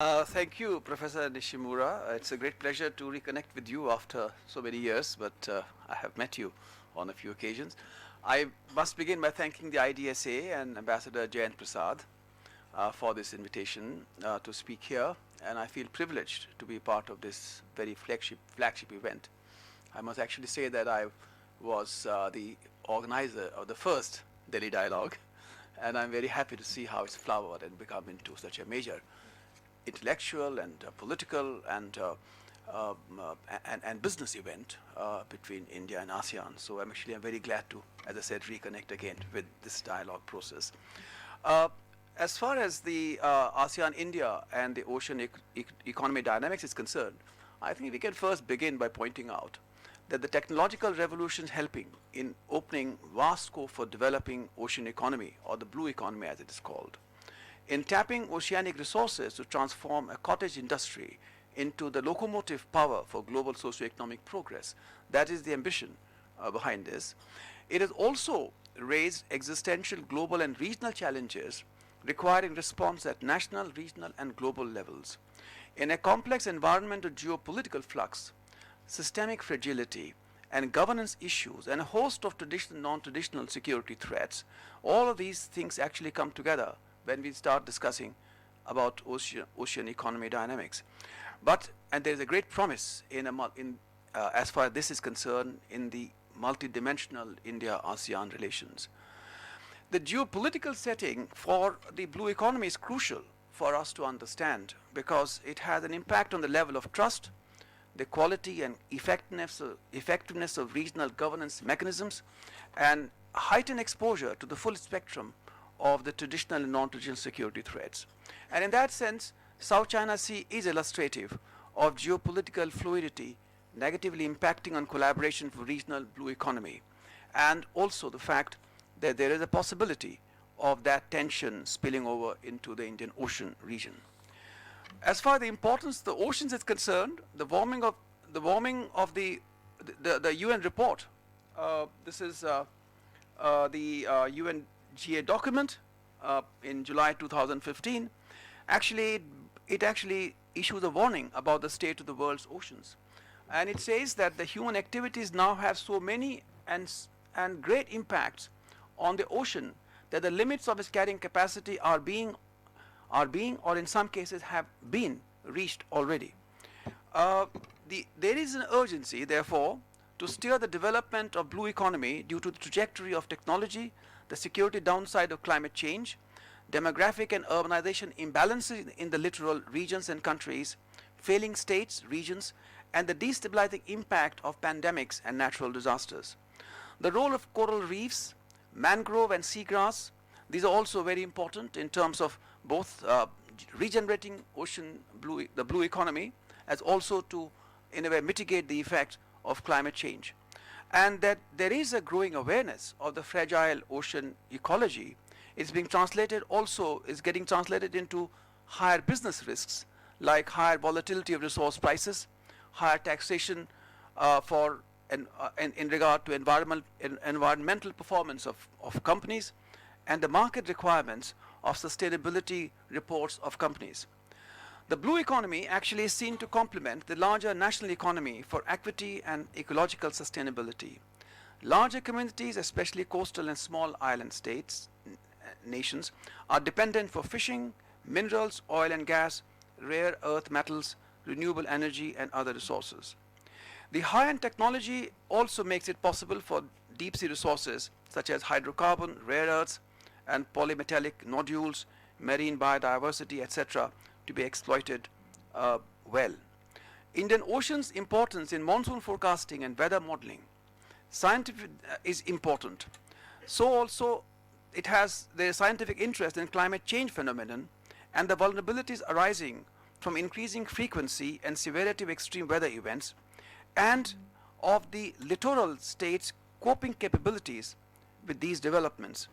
Thank you, Professor Nishimura. It's a great pleasure to reconnect with you after so many years, but I have met you on a few occasions. I must begin by thanking the IDSA and Ambassador Jayant Prasad for this invitation to speak here, and I feel privileged to be part of this very flagship event. I must actually say that I was the organizer of the first Delhi Dialogue, and I'm very happy to see how it's flowered and become into such a major intellectual and political and business event between India and ASEAN. So I'm very glad to, as I said, reconnect again with this dialogue process. As far as the ASEAN-India and the ocean economy dynamics is concerned, I think we can first begin by pointing out that the technological revolution is helping in opening vast scope for developing ocean economy, or the blue economy as it is called, in tapping oceanic resources to transform a cottage industry into the locomotive power for global socio-economic progress. That is the ambition behind this. It has also raised existential global and regional challenges requiring response at national, regional, and global levels. In a complex environment of geopolitical flux, systemic fragility, and governance issues, and a host of traditional and non-traditional security threats, all of these things actually come together when we start discussing about ocean economy dynamics. And there is a great promise as far as this is concerned in the multidimensional India-ASEAN relations. The geopolitical setting for the blue economy is crucial for us to understand because it has an impact on the level of trust, the quality and effectiveness of regional governance mechanisms, and heightened exposure to the full spectrum of the traditional and non-traditional security threats. And in that sense, South China Sea is illustrative of geopolitical fluidity negatively impacting on collaboration for regional blue economy, and also the fact that there is a possibility of that tension spilling over into the Indian Ocean region. As far as the importance of the oceans is concerned, the warming of the UN report. This is the UNGA document in July 2015. It actually issues a warning about the state of the world's oceans, and it says that the human activities now have so many and great impacts on the ocean that the limits of its carrying capacity are being or in some cases have been reached already. There is an urgency, therefore, to steer the development of blue economy due to the trajectory of technology, the security downside of climate change, demographic and urbanization imbalances in the littoral regions and countries, failing states, regions, and the destabilizing impact of pandemics and natural disasters. The role of coral reefs, mangrove and seagrass, these are also very important in terms of both regenerating the blue economy, as also to, in a way, mitigate the effect of climate change. And that there is a growing awareness of the fragile ocean ecology. It's getting translated into higher business risks, like higher volatility of resource prices, higher taxation in regard to environmental performance of companies, and the market requirements of sustainability reports of companies. The blue economy actually is seen to complement the larger national economy for equity and ecological sustainability. Larger communities, especially coastal and small island nations, are dependent for fishing, minerals, oil and gas, rare earth metals, renewable energy, and other resources. The high-end technology also makes it possible for deep-sea resources such as hydrocarbon, rare earths, and polymetallic nodules, marine biodiversity, etc., to be exploited well. Indian Ocean's importance in monsoon forecasting and weather modeling is important. So also there is scientific interest in climate change phenomenon and the vulnerabilities arising from increasing frequency and severity of extreme weather events, and of the littoral states' coping capabilities with these developments.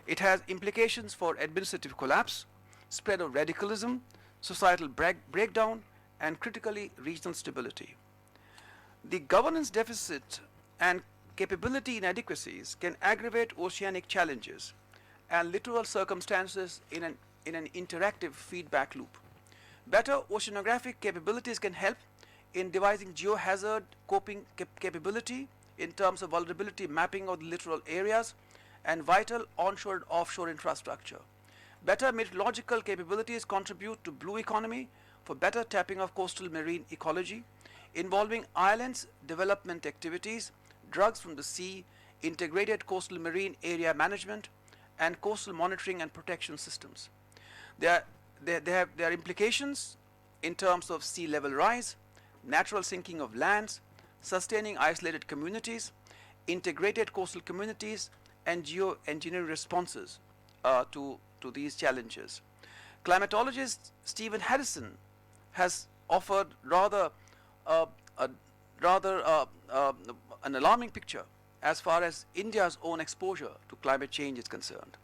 It has implications for administrative collapse, spread of radicalism, societal breakdown, and critically regional stability. The governance deficit and capability inadequacies can aggravate oceanic challenges and littoral circumstances in an interactive feedback loop. Better oceanographic capabilities can help in devising geohazard coping capability in terms of vulnerability mapping of the littoral areas and vital onshore and offshore infrastructure. Better meteorological capabilities contribute to blue economy for better tapping of coastal marine ecology, involving islands development activities, drugs from the sea, integrated coastal marine area management, and coastal monitoring and protection systems. There are implications in terms of sea level rise, natural sinking of lands, sustaining isolated communities, integrated coastal communities, and geoengineering responses to these challenges. Climatologist Stephen Harrison has offered an alarming picture as far as India's own exposure to climate change is concerned.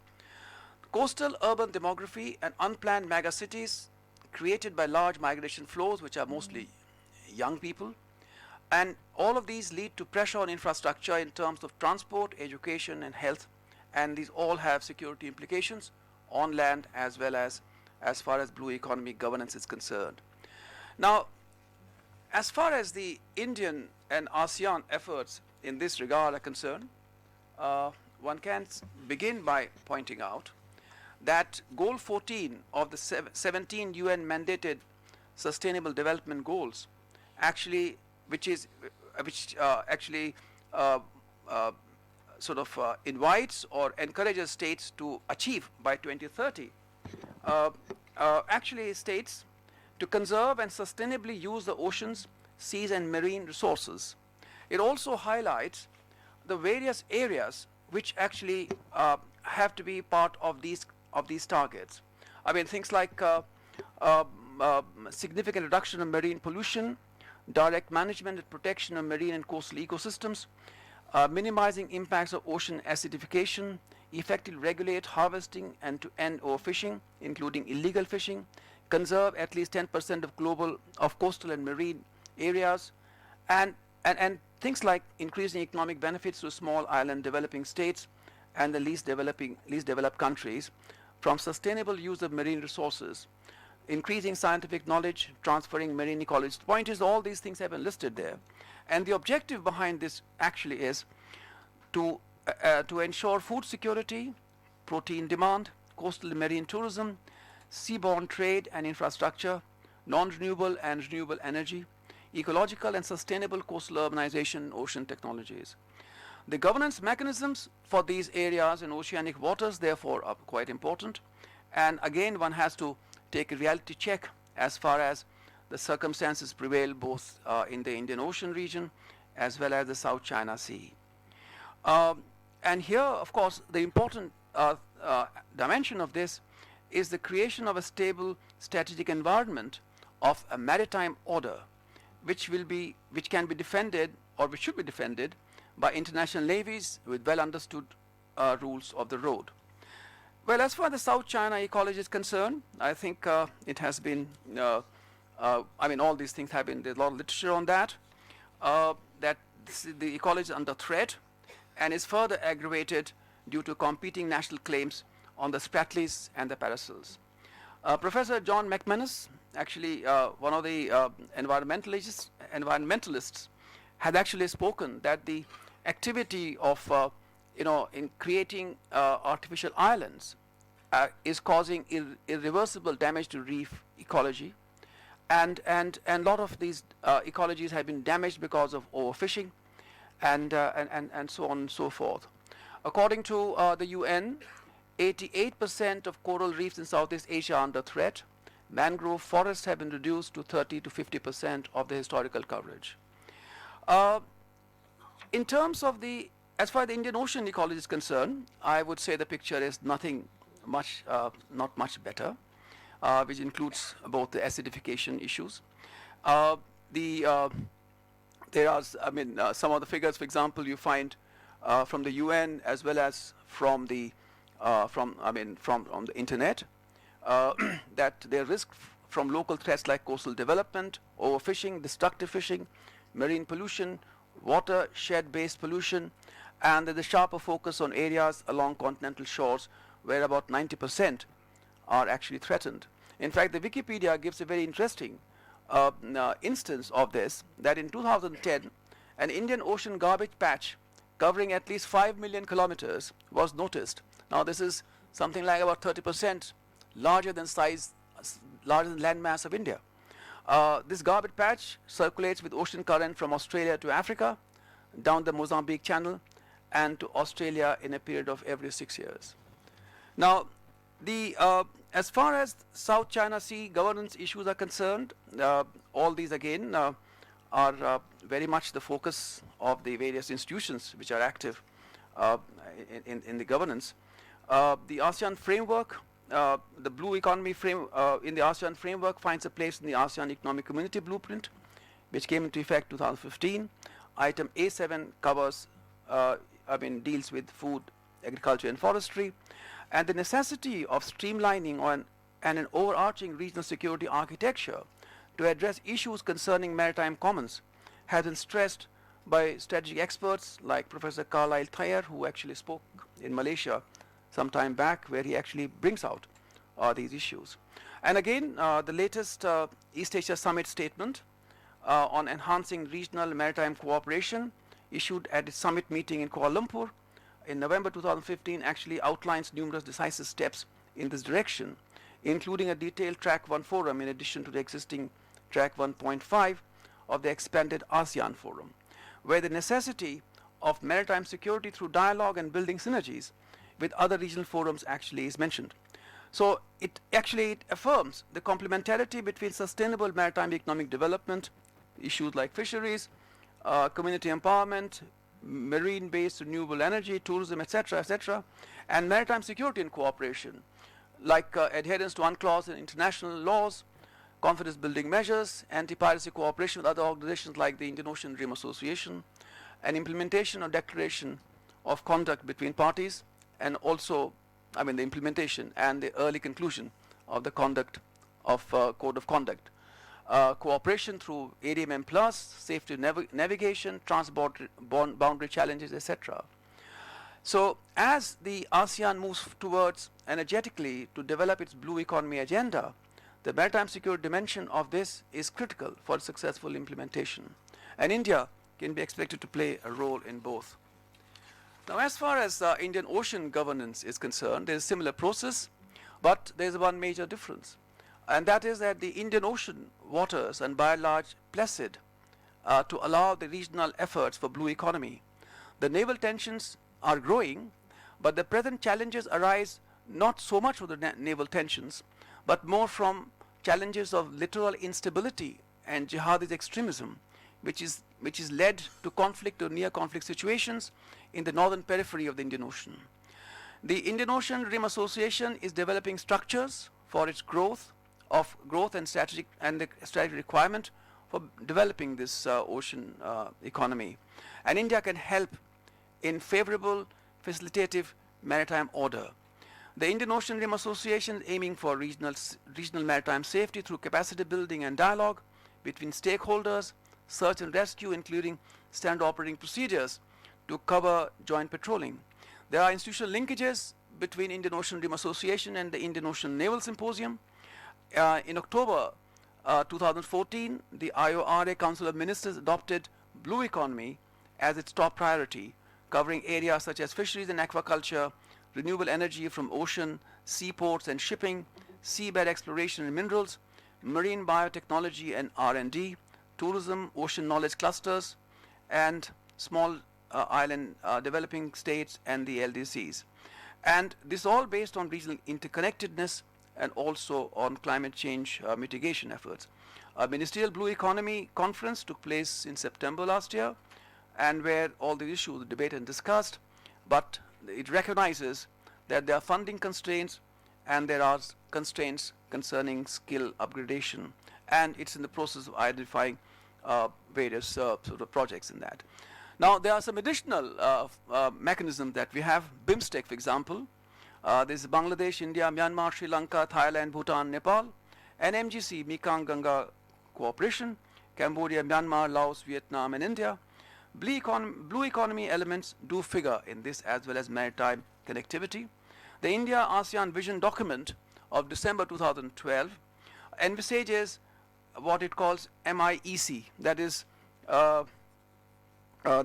Coastal urban demography and unplanned megacities created by large migration flows, which are mostly young people, and all of these lead to pressure on infrastructure in terms of transport, education, and health, and these all have security implications on land as well as far as blue economy governance is concerned. Now, as far as the Indian and ASEAN efforts in this regard are concerned, one can begin by pointing out that Goal 14 of the 17 UN mandated Sustainable Development Goals, actually, which invites or encourages states to achieve by 2030, actually states to conserve and sustainably use the oceans, seas, and marine resources. It also highlights the various areas which actually have to be part of these targets. I mean, things like significant reduction of marine pollution, direct management and protection of marine and coastal ecosystems, minimizing impacts of ocean acidification, effectively regulate harvesting and to end overfishing, including illegal fishing, conserve at least 10% of coastal and marine areas, and things like increasing economic benefits to small island developing states and the least developed countries from sustainable use of marine resources, increasing scientific knowledge, transferring marine ecology. The point is all these things have been listed there. And the objective behind this actually is to ensure food security, protein demand, coastal and marine tourism, seaborne trade and infrastructure, non-renewable and renewable energy, ecological and sustainable coastal urbanization, ocean technologies. The governance mechanisms for these areas in oceanic waters, therefore, are quite important. And again, one has to take a reality check as far as the circumstances prevail both in the Indian Ocean region as well as the South China Sea. And here, of course, the important dimension of this is the creation of a stable strategic environment of a maritime order which can be defended, or which should be defended, by international navies with well understood rules of the road. Well, as far as the South China ecology is concerned, I think it has been, all these things have been, there's a lot of literature on that, that the ecology is under threat and is further aggravated due to competing national claims on the Spratlys and the Paracels. Professor John McManus, actually one of the environmentalists, had actually spoken that the activity of in creating artificial islands is causing irreversible damage to reef ecology, and a lot of these ecologies have been damaged because of overfishing and so on and so forth. According to the UN, 88% of coral reefs in Southeast Asia are under threat. Mangrove forests have been reduced to 30 to 50% of the historical coverage. In terms of as far as the Indian Ocean ecology is concerned, I would say the picture is not much better, which includes both the acidification issues. There are, some of the figures, for example, you find from the UN as well as from the internet, that there risk from local threats like coastal development, overfishing, destructive fishing, marine pollution, watershed-based pollution, and there's a sharper focus on areas along continental shores where about 90% are actually threatened. In fact, the Wikipedia gives a very interesting instance of this, that in 2010, an Indian Ocean garbage patch covering at least 5 million kilometers was noticed. Now, this is something like about 30% larger than landmass of India. This garbage patch circulates with ocean current from Australia to Africa, down the Mozambique Channel, and to Australia in a period of every 6 years. Now, as far as South China Sea governance issues are concerned, all these again are very much the focus of the various institutions which are active in the governance. The ASEAN framework, the blue economy in the ASEAN framework finds a place in the ASEAN Economic Community Blueprint, which came into effect 2015. Item A7 covers, deals with food, agriculture and forestry, and the necessity of streamlining and an overarching regional security architecture to address issues concerning maritime commons has been stressed by strategic experts like Professor Carlyle Thayer, who actually spoke in Malaysia some time back, where he actually brings out these issues. And again, the latest East Asia Summit statement on enhancing regional maritime cooperation, issued at the summit meeting in Kuala Lumpur in November 2015, actually outlines numerous decisive steps in this direction, including a detailed Track 1 forum in addition to the existing Track 1.5 of the expanded ASEAN Forum, where the necessity of maritime security through dialogue and building synergies with other regional forums actually is mentioned. So it affirms the complementarity between sustainable maritime economic development, issues like fisheries, community empowerment, marine-based renewable energy, tourism, etc., and maritime security and cooperation, like adherence to UNCLOS and international laws, confidence-building measures, anti-piracy cooperation with other organizations like the Indian Ocean Rim Association, and implementation or declaration of conduct between parties, and also, the implementation and the early conclusion of the conduct of code of conduct. Cooperation through ADMM+, safety navigation, boundary challenges, etc. So as the ASEAN moves towards energetically to develop its blue economy agenda, the maritime security dimension of this is critical for successful implementation. And India can be expected to play a role in both. Now, as far as Indian Ocean governance is concerned, there is a similar process, but there is one major difference. And that is that the Indian Ocean waters are by and large placid to allow the regional efforts for blue economy. The naval tensions are growing, but the present challenges arise not so much from the naval tensions, but more from challenges of littoral instability and jihadist extremism, which is led to conflict or near conflict situations in the northern periphery of the Indian Ocean. The Indian Ocean Rim Association is developing structures for its growth and the strategic requirement for developing this ocean economy. And India can help in favorable facilitative maritime order. The Indian Ocean Rim Association is aiming for regional maritime safety through capacity building and dialogue between stakeholders, search and rescue, including standard operating procedures to cover joint patrolling. There are institutional linkages between Indian Ocean Rim Association and the Indian Ocean Naval Symposium. In October 2014, the IORA Council of Ministers adopted blue economy as its top priority, covering areas such as fisheries and aquaculture, renewable energy from ocean, seaports and shipping, seabed exploration and minerals, marine biotechnology and R&D, tourism, ocean knowledge clusters, and small island developing states and the LDCs. And this all based on regional interconnectedness and also on climate change mitigation efforts. A ministerial blue economy conference took place in September last year, and where all the issues were debated and discussed, but it recognizes that there are funding constraints and there are constraints concerning skill upgradation, and it's in the process of identifying various sort of projects in that. Now, there are some additional mechanisms that we have. BIMSTEC, for example. There's Bangladesh, India, Myanmar, Sri Lanka, Thailand, Bhutan, Nepal, and MGC, Mekong Ganga Cooperation, Cambodia, Myanmar, Laos, Vietnam, and India. Blue economy elements do figure in this, as well as maritime connectivity. The India-ASEAN vision document of December 2012 envisages what it calls MIEC, that is,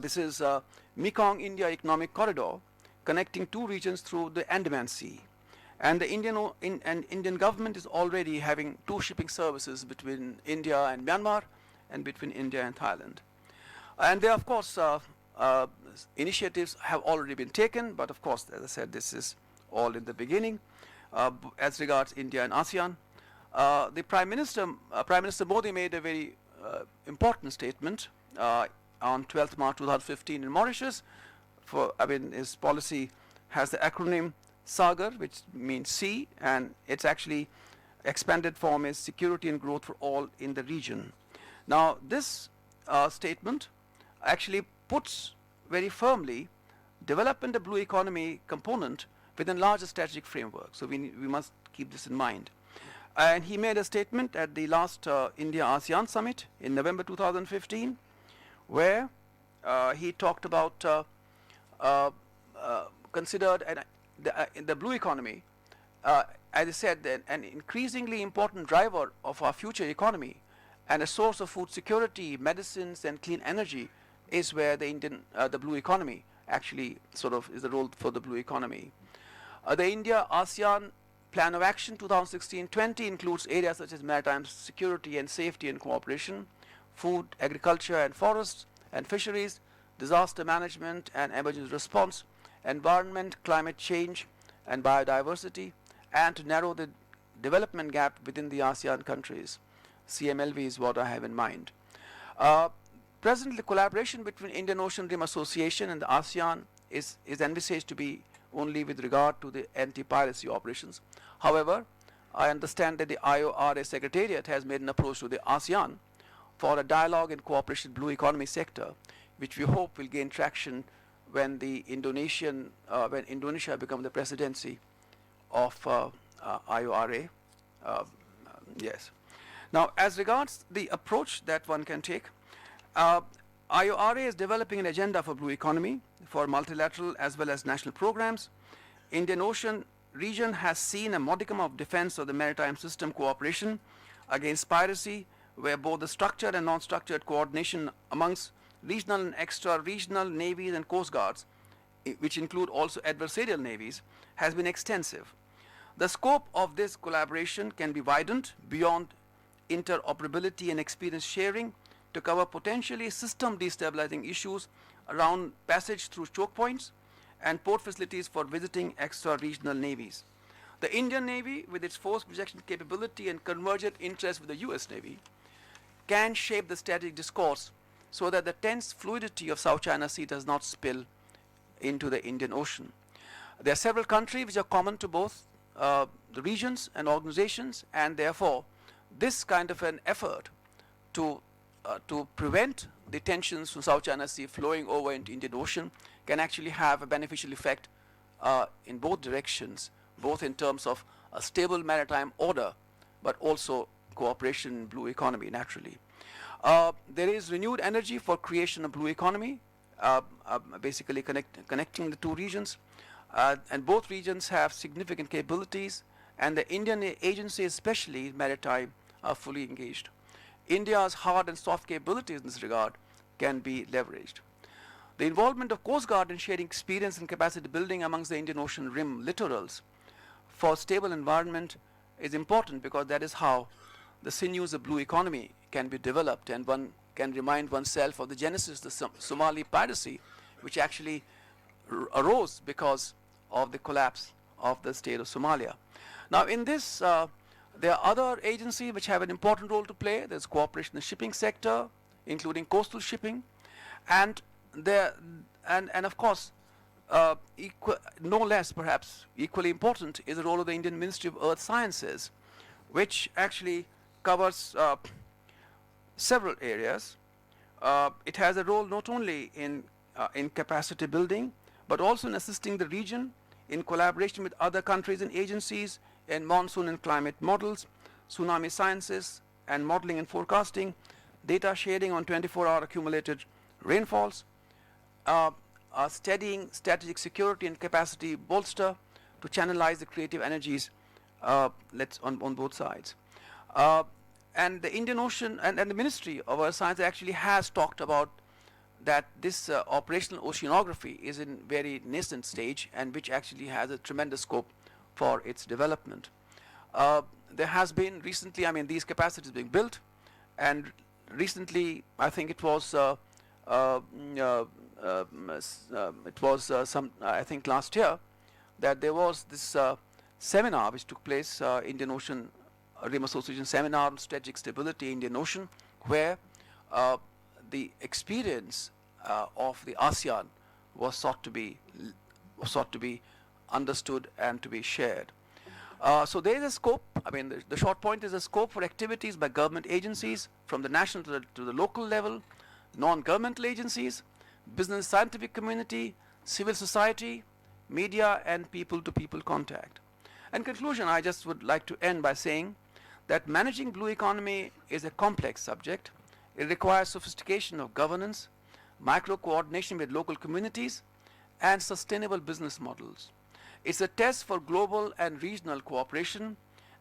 this is Mekong India Economic Corridor, connecting two regions through the Andaman Sea. And the Indian government is already having two shipping services between India and Myanmar and between India and Thailand. And there, of course, initiatives have already been taken, but of course, as I said, this is all in the beginning. As regards India and ASEAN, the Prime Minister Modi made a very important statement on 12th March 2015 in Mauritius. His policy has the acronym SAGAR, which means sea, and its actually expanded form is security and growth for all in the region. Now, this statement actually puts very firmly development of blue economy component within larger strategic framework. So we must keep this in mind. And he made a statement at the last India-ASEAN summit in November 2015, where he talked about considered the blue economy, as I said, an increasingly important driver of our future economy and a source of food security, medicines, and clean energy is where the blue economy actually sort of is the role for the blue economy. The India-ASEAN Plan of Action 2016-20 includes areas such as maritime security and safety and cooperation, food, agriculture and forests and fisheries, disaster management and emergency response, environment, climate change and biodiversity, and to narrow the development gap within the ASEAN countries. CMLV is what I have in mind. Presently, collaboration between Indian Ocean Rim Association and the ASEAN is envisaged to be only with regard to the anti-piracy operations. However, I understand that the IORA Secretariat has made an approach to the ASEAN for a dialogue and cooperation blue economy sector, which we hope will gain traction when when Indonesia becomes the presidency of IORA. Yes. Now, as regards the approach that one can take, IORA is developing an agenda for blue economy for multilateral as well as national programs. Indian Ocean region has seen a modicum of defense of the maritime system cooperation against piracy, where both the structured and non-structured coordination amongst regional and extra-regional navies and coast guards, which include also adversarial navies, has been extensive. The scope of this collaboration can be widened beyond interoperability and experience sharing to cover potentially system destabilizing issues around passage through choke points and port facilities for visiting extra-regional navies. The Indian Navy, with its force projection capability and convergent interest with the US Navy, can shape the strategic discourse so that the tense fluidity of South China Sea does not spill into the Indian Ocean. There are several countries which are common to both the regions and organizations, and therefore this kind of an effort to prevent the tensions from South China Sea flowing over into Indian Ocean can actually have a beneficial effect in both directions, both in terms of a stable maritime order, but also cooperation in blue economy naturally. There is renewed energy for creation of blue economy, basically connecting the two regions, and both regions have significant capabilities, and the Indian agency, especially maritime, are fully engaged. India's hard and soft capabilities in this regard can be leveraged. The involvement of Coast Guard in sharing experience and capacity building amongst the Indian Ocean Rim littorals for stable environment is important, because that is how the sinews of blue economy can be developed, and one can remind oneself of the genesis of the Somali piracy, which actually arose because of the collapse of the state of Somalia. Now, in this, there are other agencies which have an important role to play. There's cooperation in the shipping sector, including coastal shipping, and of course, no less perhaps equally important is the role of the Indian Ministry of Earth Sciences, which actually covers several areas. It has a role not only in capacity building, but also in assisting the region in collaboration with other countries and agencies in monsoon and climate models, tsunami sciences and modeling and forecasting, data sharing on 24-hour accumulated rainfalls, studying strategic security and capacity bolster to channelize the creative energies on both sides. And the Indian Ocean and the Ministry of Earth Science actually has talked about that this operational oceanography is in very nascent stage and which actually has a tremendous scope for its development. There has been recently, I mean, these capacities being built, and recently, I think it was I think last year, that there was this seminar which took place, Indian Ocean Rim Association Seminar on Strategic Stability Indian Ocean, where the experience of the ASEAN was sought to be understood and to be shared. So there is a scope. I mean, the short point is a scope for activities by government agencies from the national to the local level, non-governmental agencies, business scientific community, civil society, media, and people-to-people contact. In conclusion, I just would like to end by saying that managing blue economy is a complex subject. It requires sophistication of governance, micro-coordination with local communities, and sustainable business models. It's a test for global and regional cooperation,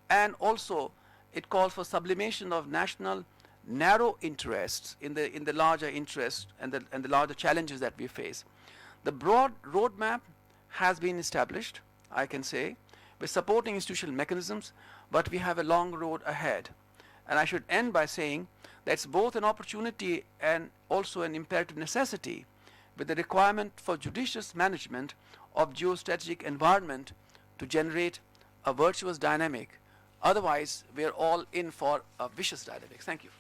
and also it calls for sublimation of national narrow interests in the larger interests and the larger challenges that we face. The broad roadmap has been established, I can say, with supporting institutional mechanisms, but we have a long road ahead. And I should end by saying that it's both an opportunity and also an imperative necessity, with the requirement for judicious management of geostrategic environment to generate a virtuous dynamic. Otherwise, we're all in for a vicious dynamic. Thank you.